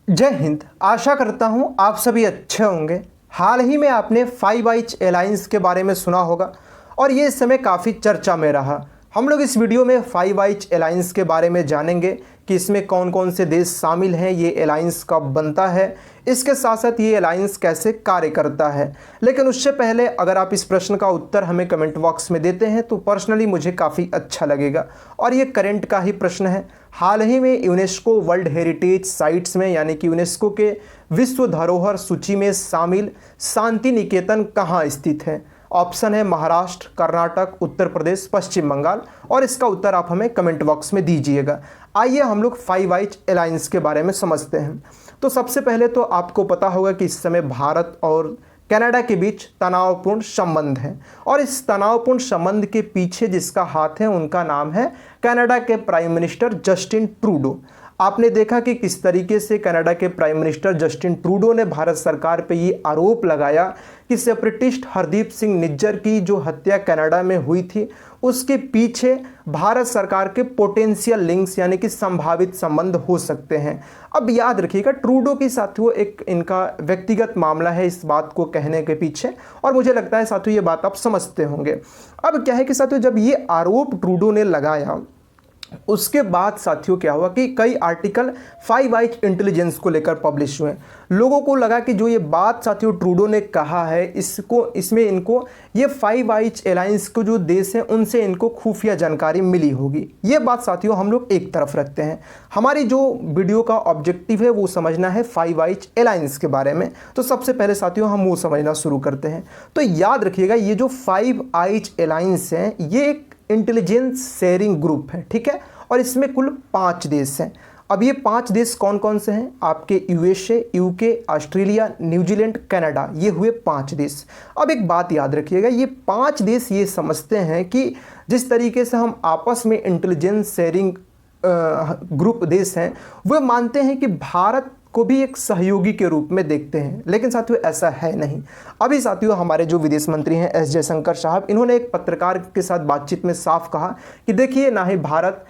जय हिंद। आशा करता हूँ आप सभी अच्छे होंगे। हाल ही में आपने फाइव आइज अलायंस के बारे में सुना होगा और ये इस समय काफ़ी चर्चा में रहा। हम लोग इस वीडियो में फाइव आइज अलायंस के बारे में जानेंगे कि इसमें कौन कौन से देश शामिल हैं, ये अलायंस कब बनता है, इसके साथ साथ ये अलायंस कैसे कार्य करता है। लेकिन उससे पहले अगर आप इस प्रश्न का उत्तर हमें कमेंट बॉक्स में देते हैं तो पर्सनली मुझे काफ़ी अच्छा लगेगा। और ये करंट का ही प्रश्न है। हाल ही में यूनेस्को वर्ल्ड हेरिटेज साइट्स में यानी कि यूनेस्को के विश्व धरोहर सूची में शामिल शांति निकेतन कहाँ स्थित है? ऑप्शन है महाराष्ट्र, कर्नाटक, उत्तर प्रदेश, पश्चिम बंगाल। और इसका उत्तर आप हमें कमेंट बॉक्स में दीजिएगा। आइए हम लोग फाइव आइज अलायंस के बारे में समझते हैं। तो सबसे पहले तो आपको पता होगा कि इस समय भारत और कनाडा के बीच तनावपूर्ण संबंध है और इस तनावपूर्ण संबंध के पीछे जिसका हाथ है उनका नाम है कनाडा के प्राइम मिनिस्टर जस्टिन ट्रूडो। आपने देखा कि किस तरीके से कनाडा के प्राइम मिनिस्टर जस्टिन ट्रूडो ने भारत सरकार पे ये आरोप लगाया कि सेपरेटिस्ट हरदीप सिंह निज्जर की जो हत्या कनाडा में हुई थी उसके पीछे भारत सरकार के पोटेंशियल लिंक्स यानी कि संभावित संबंध हो सकते हैं। अब याद रखिएगा ट्रूडो के साथियों एक इनका व्यक्तिगत मामला है इस बात को कहने के पीछे, और मुझे लगता है साथियों ये बात आप समझते होंगे। अब क्या है कि साथियों जब ये आरोप ट्रूडो ने लगाया उसके बाद साथियों क्या हुआ कि कई आर्टिकल फाइव आइज इंटेलिजेंस को लेकर पब्लिश हुए। लोगों को लगा कि जो ये बात साथियों ट्रूडो ने कहा है इसमें इनको ये फाइव आइज अलायंस को जो देश हैं उनसे इनको खुफिया जानकारी मिली होगी। ये बात साथियों हम लोग एक तरफ रखते हैं। हमारी जो वीडियो का ऑब्जेक्टिव है वो समझना है फाइव आइज अलायंस के बारे में। तो सबसे पहले साथियों हम वो समझना शुरू करते हैं। तो याद रखिएगा ये जो फाइव आइज अलायंस हैं ये एक इंटेलिजेंस शेयरिंग ग्रुप है, ठीक है। और इसमें कुल 5 देश हैं। अब ये 5 देश कौन कौन से हैं? आपके USA, UK, Australia, New Zealand, Canada, ये हुए 5 देश। अब एक बात याद रखिएगा, ये 5 देश ये समझते हैं कि जिस तरीके से हम आपस में इंटेलिजेंस शेयरिंग ग्रुप देश हैं वो मानते हैं कि भारत को भी एक सहयोगी के रूप में देखते हैं। लेकिन साथियों ऐसा है नहीं। अभी साथियों हमारे जो विदेश मंत्री हैं एस जयशंकर साहब, इन्होंने एक पत्रकार के साथ बातचीत में साफ कहा कि देखिए ना ही भारत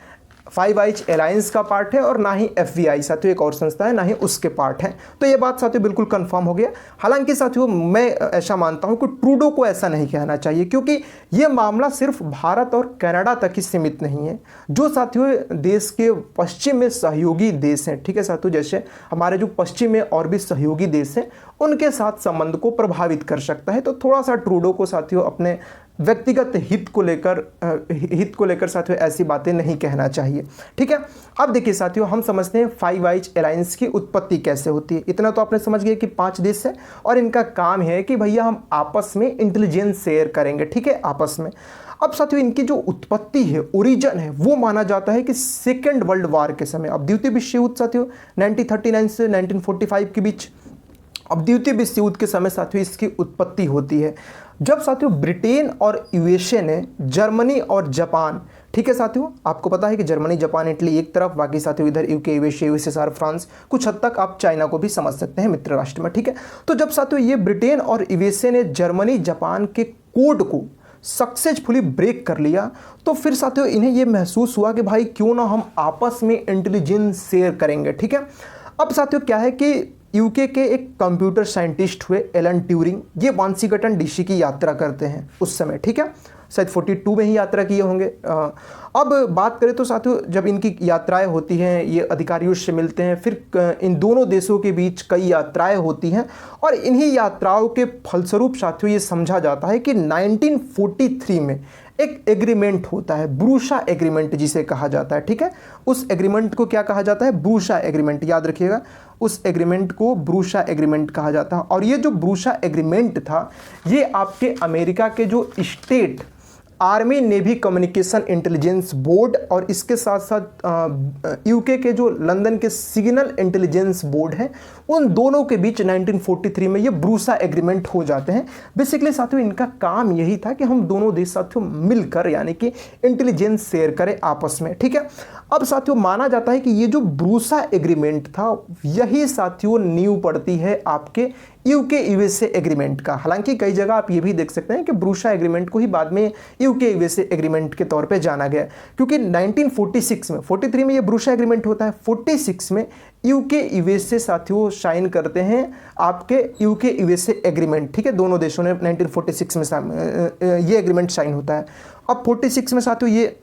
फाइव आइज अलायंस का पार्ट है और ना ही FBI साथियों एक और संस्था है ना ही उसके पार्ट है। तो ये बात साथियों बिल्कुल कंफर्म हो गया। हालांकि साथियों मैं ऐसा मानता हूं कि ट्रूडो को ऐसा नहीं कहना चाहिए क्योंकि ये मामला सिर्फ भारत और कनाडा तक ही सीमित नहीं है। जो साथियों देश के पश्चिम में सहयोगी देश हैं, ठीक है साथियों, जैसे हमारे जो पश्चिम में और भी सहयोगी देश हैं उनके साथ संबंध को प्रभावित कर सकता है। तो थोड़ा सा ट्रूडो को साथियों अपने व्यक्तिगत हित को लेकर साथियों ऐसी बातें नहीं कहना चाहिए, ठीक है। अब देखिए साथियों हम समझते हैं फाइव आइज अलायंस की उत्पत्ति कैसे होती है। इतना तो आपने समझ गए कि 5 देश है और इनका काम है कि भैया हम आपस में इंटेलिजेंस शेयर करेंगे, ठीक है, आपस में। अब साथियों इनकी जो उत्पत्ति है, ओरिजिन है, वो माना जाता है कि सेकेंड वर्ल्ड वॉर के समय। अब द्वितीय विश्व युद्ध साथियों 1939 से 1945 के बीच, अब द्वितीय विश्व युद्ध के समय साथियों इसकी उत्पत्ति होती है जब साथियों ब्रिटेन और यूएसए ने जर्मनी और जापान, ठीक है साथियों, आपको पता है कि जर्मनी, जापान, इटली एक तरफ, बाकी साथियों इधर यूके, यूएसएसआर, फ्रांस, कुछ हद तक आप चाइना को भी समझ सकते हैं मित्र राष्ट्र में, ठीक है। तो जब साथियों ये ब्रिटेन और यूएसए ने जर्मनी जापान के कोड को सक्सेसफुली ब्रेक कर लिया तो फिर साथियों इन्हें ये महसूस हुआ कि भाई क्यों ना हम आपस में इंटेलिजेंस शेयर करेंगे, ठीक है। अब साथियों क्या है कि यूके के एक कंप्यूटर साइंटिस्ट हुए एलन ट्यूरिंग, ये वाशिंगटन डीसी की यात्रा करते हैं उस समय, ठीक है, शायद 42 में ही यात्रा किए होंगे। अब बात करें तो साथियों जब इनकी यात्राएं होती हैं, ये अधिकारियों से मिलते हैं, फिर इन दोनों देशों के बीच कई यात्राएं होती हैं और इन्हीं यात्राओं के फलस्वरूप साथियों ये समझा जाता है कि 1943 में एक एग्रीमेंट होता है, ब्रूशा एग्रीमेंट जिसे कहा जाता है, ठीक है। उस एग्रीमेंट को क्या कहा जाता है? ब्रूशा एग्रीमेंट, याद रखिएगा, उस एग्रीमेंट को ब्रूशा एग्रीमेंट कहा जाता है। और ये जो ब्रूशा एग्रीमेंट था ये आपके अमेरिका के जो state army navy communication intelligence board और इसके साथ साथ यूके के जो लंदन के सिग्नल इंटेलिजेंस बोर्ड है उन दोनों के बीच 1943 में ये ब्रूशा एग्रीमेंट हो जाते हैं। बेसिकली साथियों इनका काम यही था कि हम दोनों देश साथियों मिलकर यानी कि इंटेलिजेंस शेयर करें आपस में, ठीक है। अब साथियों माना जाता है कि ये जो ब्रूशा एग्रीमेंट था यही साथियों नींव पड़ती है आपके यूके यूएसए एग्रीमेंट का। हालांकि कई जगह आप ये भी देख सकते हैं कि ब्रूशा एग्रीमेंट को ही बाद में यूके यूएसए एग्रीमेंट के तौर पे जाना गया, क्योंकि 1946 में 43 में ये ब्रूशा एग्रीमेंट होता है, 46 में यूके यूएसए साथियों साइन करते हैं आपके यूके यूएसए एग्रीमेंट, ठीक है। दोनों देशों ने 1946 में ये एग्रीमेंट साइन होता है। अब 46 में साथियों ये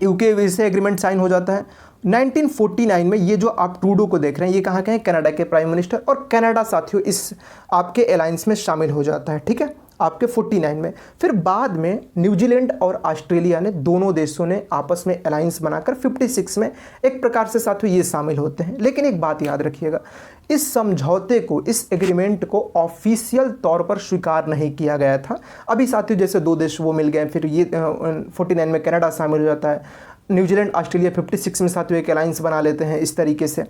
यूके यूएसए एग्रीमेंट साइन हो जाता है। 1949 में ये जो आप ट्रूडो को देख रहे हैं, ये कहाँ के हैं, कनाडा के प्राइम मिनिस्टर, और कनाडा साथियों इस आपके अलायंस में शामिल हो जाता है, ठीक है, आपके 49 में। फिर बाद में न्यूजीलैंड और ऑस्ट्रेलिया ने, दोनों देशों ने आपस में अलायंस बनाकर 56 में एक प्रकार से साथियों ये शामिल होते हैं। लेकिन एक बात याद रखिएगा, इस समझौते को, इस एग्रीमेंट को ऑफिशियल तौर पर स्वीकार नहीं किया गया था। अभी साथियों जैसे दो देश वो मिल गए, फिर ये 49 में कनाडा शामिल हो जाता है, न्यूजीलैंड ऑस्ट्रेलिया 56 में साथियों एक अलायंस बना लेते हैं इस तरीके से।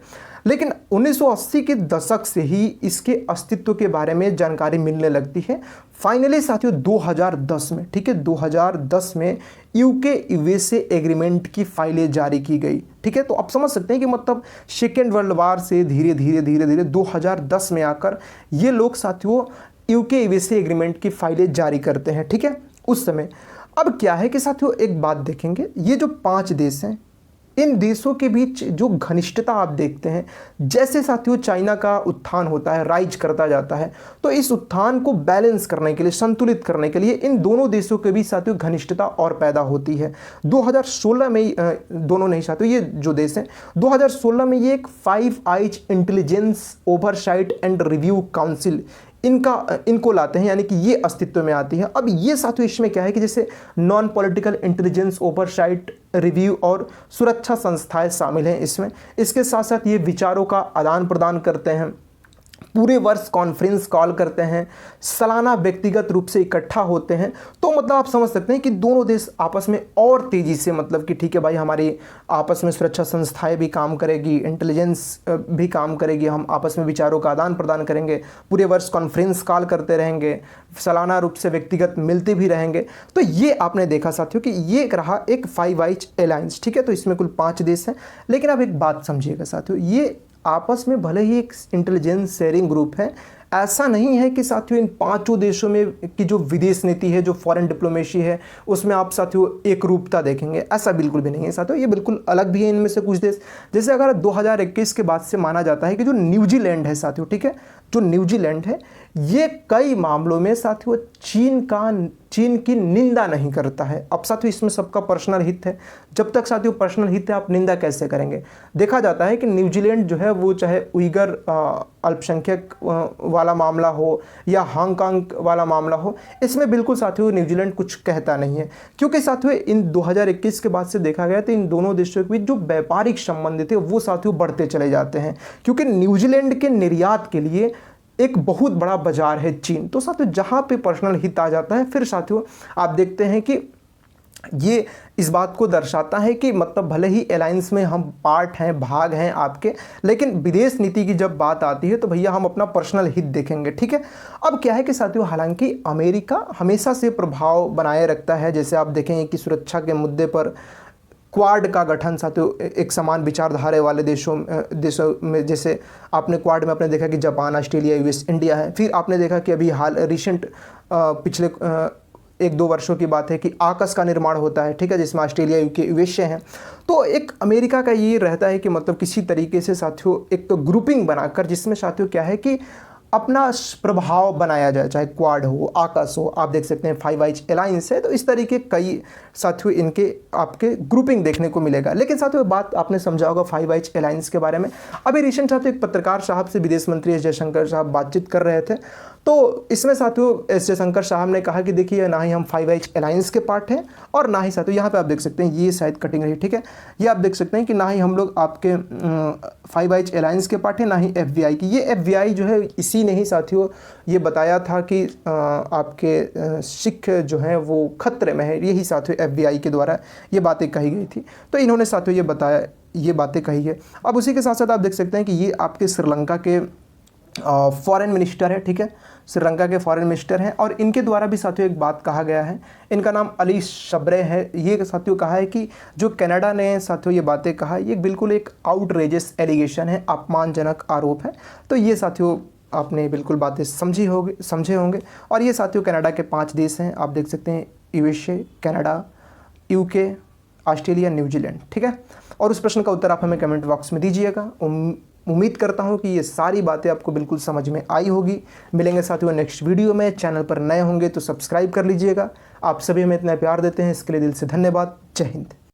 लेकिन 1980 के दशक से ही इसके अस्तित्व के बारे में जानकारी मिलने लगती है। फाइनली साथियों 2010 में, ठीक है, 2010 में यूके यूएसए एग्रीमेंट की फाइलें जारी की गई, ठीक है। तो आप समझ सकते हैं कि मतलब सेकेंड वर्ल्ड वार से धीरे धीरे 2010 में आकर ये लोग साथियों यूके यूएसए एग्रीमेंट की फाइलें जारी करते हैं, ठीक है, उस समय। अब क्या है कि साथियों एक बात देखेंगे, ये जो 5 देश हैं, इन देशों के बीच जो घनिष्ठता आप देखते हैं, जैसे साथियों चाइना का उत्थान होता है, राइज करता जाता है, तो इस उत्थान को बैलेंस करने के लिए, संतुलित करने के लिए इन दोनों देशों के बीच साथियों घनिष्ठता और पैदा होती है। 2016 में दोनों नहीं साथियों, ये जो देश हैं, 2016 में ये एक 5 eyes intelligence oversight and review council इनको लाते हैं, यानी कि ये अस्तित्व में आती है। अब ये साथियों इसमें क्या है कि जैसे non political intelligence oversight review और सुरक्षा संस्थाएं शामिल हैं इसमें। इसके साथ साथ ये विचारों का आदान प्रदान करते हैं, पूरे वर्ष कॉन्फ्रेंस कॉल करते हैं, सालाना व्यक्तिगत रूप से इकट्ठा होते हैं। तो मतलब आप समझ सकते हैं कि दोनों देश आपस में और तेज़ी से, मतलब कि ठीक है भाई, हमारी आपस में सुरक्षा संस्थाएं भी काम करेगी, इंटेलिजेंस भी काम करेगी, हम आपस में विचारों का आदान प्रदान करेंगे, पूरे वर्ष कॉन्फ्रेंस कॉल करते रहेंगे, सालाना रूप से व्यक्तिगत मिलते भी रहेंगे। तो ये आपने देखा साथियों कि ये रहा एक 5 आइज अलायंस, ठीक है। तो इसमें कुल 5 देश हैं। लेकिन अब एक बात समझिएगा साथियों, ये आपस में भले ही एक इंटेलिजेंस शेयरिंग ग्रुप है, ऐसा नहीं है कि साथियों इन 5 देशों में की जो विदेश नीति है, जो फॉरेन डिप्लोमेसी है, उसमें आप साथियों एक रूपता देखेंगे, ऐसा बिल्कुल भी नहीं है साथियों। ये बिल्कुल अलग भी है इनमें से कुछ देश। जैसे अगर 2021 के बाद से माना जाता है कि जो न्यूजीलैंड है साथियों, ठीक है, जो न्यूजीलैंड है, ये कई मामलों में साथियों चीन की निंदा नहीं करता है। अब साथियों इसमें सबका पर्सनल हित है, जब तक साथियों पर्सनल हित है आप निंदा कैसे करेंगे। देखा जाता है कि न्यूजीलैंड जो है वो चाहे उइगर अल्पसंख्यक वाला मामला हो या हांगकांग वाला मामला हो, इसमें बिल्कुल साथियों न्यूजीलैंड कुछ कहता नहीं है, क्योंकि साथियों इन 2021 के बाद से देखा गया तो इन दोनों देशों के बीच जो व्यापारिक संबंध थे वो साथियों बढ़ते चले जाते हैं, क्योंकि न्यूजीलैंड के निर्यात के लिए एक बहुत बड़ा बाजार है चीन। तो साथियों जहाँ पे पर्सनल हित आ जाता है, फिर साथियों आप देखते हैं कि ये इस बात को दर्शाता है कि मतलब भले ही अलायंस में हम पार्ट हैं, भाग हैं आपके, लेकिन विदेश नीति की जब बात आती है तो भैया हम अपना पर्सनल हित देखेंगे, ठीक है। अब क्या है कि साथियों हालांकि अमेरिका हमेशा से प्रभाव बनाए रखता है, जैसे आप देखेंगे कि सुरक्षा के मुद्दे पर क्वाड का गठन साथियों एक समान विचारधारा वाले देशों में, जैसे आपने क्वाड में आपने देखा कि जापान, ऑस्ट्रेलिया, यूएस, इंडिया है। फिर आपने देखा कि अभी हाल रिसेंट पिछले 1-2 वर्षों की बात है कि आकस का निर्माण होता है, ठीक है, जिसमें ऑस्ट्रेलिया, यूके, यूएसए हैं। तो एक अमेरिका का ये रहता है कि मतलब किसी तरीके से साथियों एक ग्रुपिंग बनाकर, जिसमें साथियों क्या है कि अपना प्रभाव बनाया जाए, चाहे क्वाड हो, आकस हो, आप देख सकते हैं 5 आइज अलायंस है। तो इस तरीके कई साथियों इनके आपके ग्रुपिंग देखने को मिलेगा। लेकिन साथियों बात आपने समझा होगा 5 आइज अलायंस के बारे में। अभी रिसेंट साथियों एक पत्रकार साहब से विदेश मंत्री एस जयशंकर साहब बातचीत कर रहे थे, तो इसमें साथियों एस जयशंकर साहब ने कहा कि देखिए ना ही हम 5 आइज अलायंस के पार्ट हैं और ना ही साथियों, यहाँ पे आप देख सकते हैं ये शायद कटिंग रही, ठीक है, ये आप देख सकते हैं कि ना ही हम लोग आपके 5 आइज अलायंस के पार्ट हैं, ना ही FBI की। ये FBI जो है इसी ने ही साथियों ये बताया था कि आपके सिख जो हैं वो खतरे में है, यही साथियों FBI के द्वारा ये बातें कही गई थी। तो इन्होंने साथियों ये बताया, ये बातें कही है। अब उसी के साथ साथ आप देख सकते हैं कि ये आपके श्रीलंका के फॉरेन मिनिस्टर है, ठीक है, श्रीलंका के फॉरेन मिनिस्टर हैं, और इनके द्वारा भी साथियों एक बात कहा गया है, इनका नाम अली शब्रे है। ये साथियों कहा है कि जो कनाडा ने साथियों ये बातें कहा, ये बिल्कुल एक आउटरेजियस एलिगेशन है, अपमानजनक आरोप है। तो ये साथियों आपने बिल्कुल बातें समझे होंगे। और ये साथियों कनाडा के 5 देश हैं, आप देख सकते हैं USA, Canada, UK, Australia, New Zealand, ठीक है। और उस प्रश्न का उत्तर आप हमें कमेंट बॉक्स में दीजिएगा। उम्मीद करता हूँ कि ये सारी बातें आपको बिल्कुल समझ में आई होगी। मिलेंगे साथियों नेक्स्ट वीडियो में। चैनल पर नए होंगे तो सब्सक्राइब कर लीजिएगा। आप सभी हमें इतना प्यार देते हैं, इसके लिए दिल से धन्यवाद। जय हिंद।